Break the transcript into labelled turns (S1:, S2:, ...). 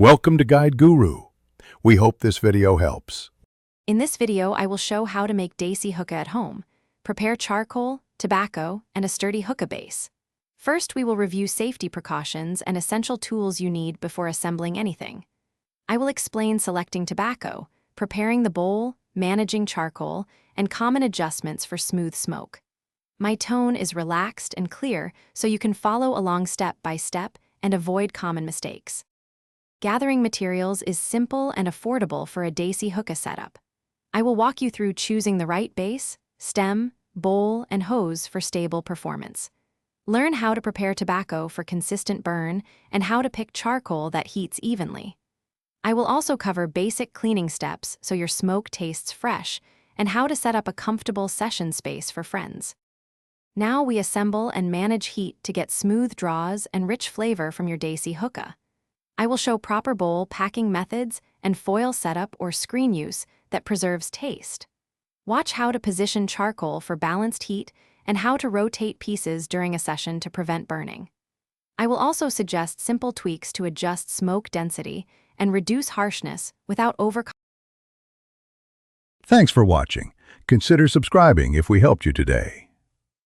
S1: Welcome to Guide Guru. We hope this video helps.
S2: In this video, I will show how to make Desi Hookah at home. Prepare charcoal, tobacco, and a sturdy hookah base. First, we will review safety precautions and essential tools you need before assembling anything. I will explain selecting tobacco, preparing the bowl, managing charcoal, and common adjustments for smooth smoke. My tone is relaxed and clear so you can follow along step by step and avoid common mistakes. Gathering materials is simple and affordable for a Desi Hookah setup. I will walk you through choosing the right base, stem, bowl, and hose for stable performance. Learn how to prepare tobacco for consistent burn and how to pick charcoal that heats evenly. I will also cover basic cleaning steps so your smoke tastes fresh and how to set up a comfortable session space for friends. Now we assemble and manage heat to get smooth draws and rich flavor from your Desi Hookah. I will show proper bowl packing methods and foil setup or screen use that preserves taste. Watch how to position charcoal for balanced heat and how to rotate pieces during a session to prevent burning. I will also suggest simple tweaks to adjust smoke density and reduce harshness without
S1: Thanks for watching. Consider subscribing if we helped you today.